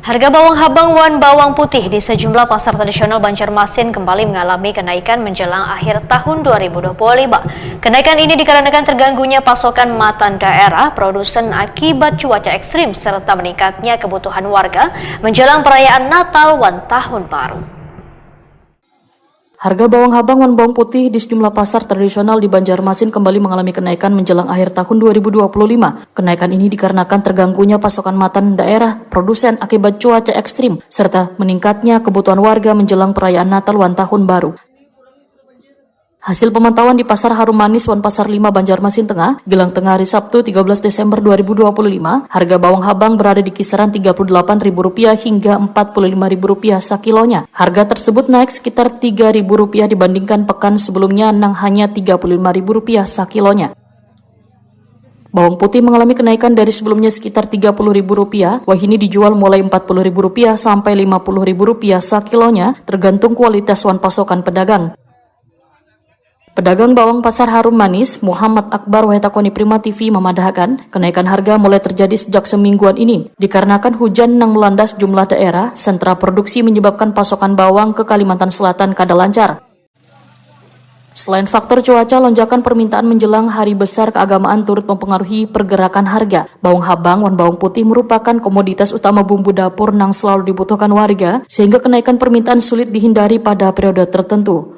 Harga bawang habang wan bawang putih di sejumlah pasar tradisional Banjarmasin kembali mengalami kenaikan menjelang akhir tahun 2025. Kenaikan ini dikarenakan terganggunya pasokan matan daerah produsen akibat cuaca ekstrim serta meningkatnya kebutuhan warga menjelang perayaan Natal wan Tahun Baru. Harga bawang habang dan bawang putih di sejumlah pasar tradisional di Banjarmasin kembali mengalami kenaikan menjelang akhir tahun 2025. Kenaikan ini dikarenakan terganggunya pasokan matan daerah produsen akibat cuaca ekstrim, serta meningkatnya kebutuhan warga menjelang perayaan Natal wan Tahun Baru. Hasil pemantauan di Pasar Harum Manis wan Pasar 5 Banjarmasin Tengah, Gilang Tengah hari Sabtu 13 Desember 2025, harga bawang habang berada di kisaran Rp38.000 hingga Rp45.000 sakilonya. Harga tersebut naik sekitar Rp3.000 dibandingkan pekan sebelumnya yang hanya Rp35.000 sakilonya. Bawang putih mengalami kenaikan dari sebelumnya sekitar Rp30.000, wahini dijual mulai Rp40.000 sampai Rp50.000 sakilonya, tergantung kualitas wan pasokan pedagang. Pedagang bawang Pasar Harum Manis, Muhammad Akbar Wahetakoni Prima TV memadahkan kenaikan harga mulai terjadi sejak semingguan ini dikarenakan hujan yang melanda sejumlah daerah, sentra produksi menyebabkan pasokan bawang ke Kalimantan Selatan kada lancar. Selain faktor cuaca, lonjakan permintaan menjelang hari besar keagamaan turut mempengaruhi pergerakan harga. Bawang habang dan bawang putih merupakan komoditas utama bumbu dapur yang selalu dibutuhkan warga, sehingga kenaikan permintaan sulit dihindari pada periode tertentu.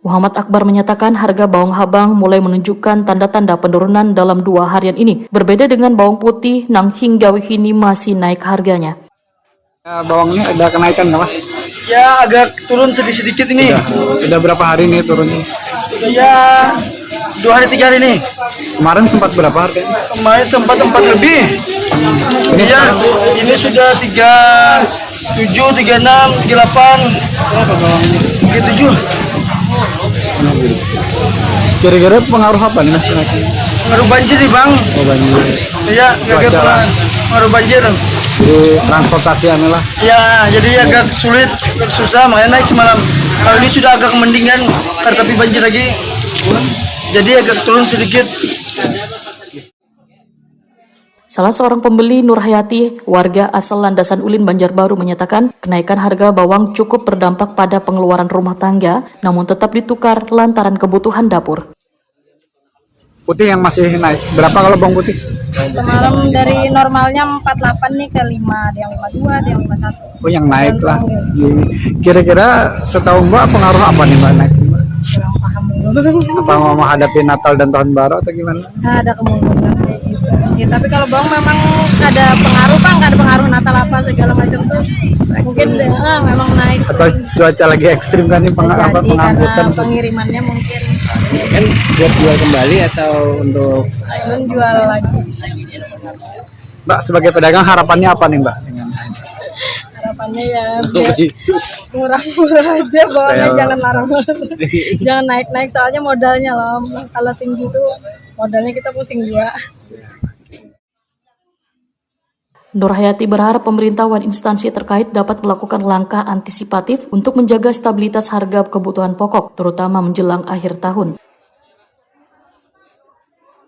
Muhammad Akbar menyatakan harga bawang habang mulai menunjukkan tanda-tanda penurunan dalam 2 harian ini. Berbeda dengan bawang putih yang hingga kini masih naik harganya. Bawang ini ada kenaikan nggak, Mas? Ya, agak turun sedikit-sedikit ini. Sudah berapa hari nih turunnya? Ya, 2 hari 3 hari ini. Kemarin sempat berapa harganya? Kemarin sempat 4 lebih. Ini Ya, ini sudah 37, 36, 38. berapa bawang ini? 37. Kira-kira pengaruh apa nih, Mas? Pengaruh banjir nih, Bang. Oh, banjir. Iya, agak Cuaca lah. pengaruh banjir. Jadi transportasi anu lah. Ya, jadi agak sulit, agak susah, makanya naik semalam. Kalau ini sudah agak mendingan, tapi banjir lagi. Jadi agak turun sedikit. Salah seorang pembeli, Nur Hayati, warga asal Landasan Ulin Banjarbaru menyatakan kenaikan harga bawang cukup berdampak pada pengeluaran rumah tangga, namun tetap ditukar lantaran kebutuhan dapur. Putih yang masih naik. Berapa kalau bawang putih? Semalam dari normalnya 48 nih ke 5, ada yang 52, ada yang 51. Oh, yang naik lah. Kira-kira setahu Mbak pengaruh apa nih Mbak naik? Kurang paham. Apa mau menghadapi Natal dan Tahun Baru atau gimana? Ada kemungkinan kayak gitu. Ya, tapi kalau bawang memang ada pengaruh, Bang, ada pengaruh Natal apa segala macam tuh. Mungkin memang naik. Atau cuaca lagi ekstrim kan nih apa Jadi pengangkutan? karena pengirimannya mungkin Kan buat jual kembali atau untuk jual lagi. Mbak sebagai pedagang harapannya apa nih Mbak? Harapannya ya murah-murah aja, bawangnya jangan larang-larang. Jangan naik-naik, soalnya modalnya loh. Kalau tinggi tuh modalnya kita pusing juga. Nur Hayati berharap pemerintah dan instansi terkait dapat melakukan langkah antisipatif untuk menjaga stabilitas harga kebutuhan pokok, terutama menjelang akhir tahun.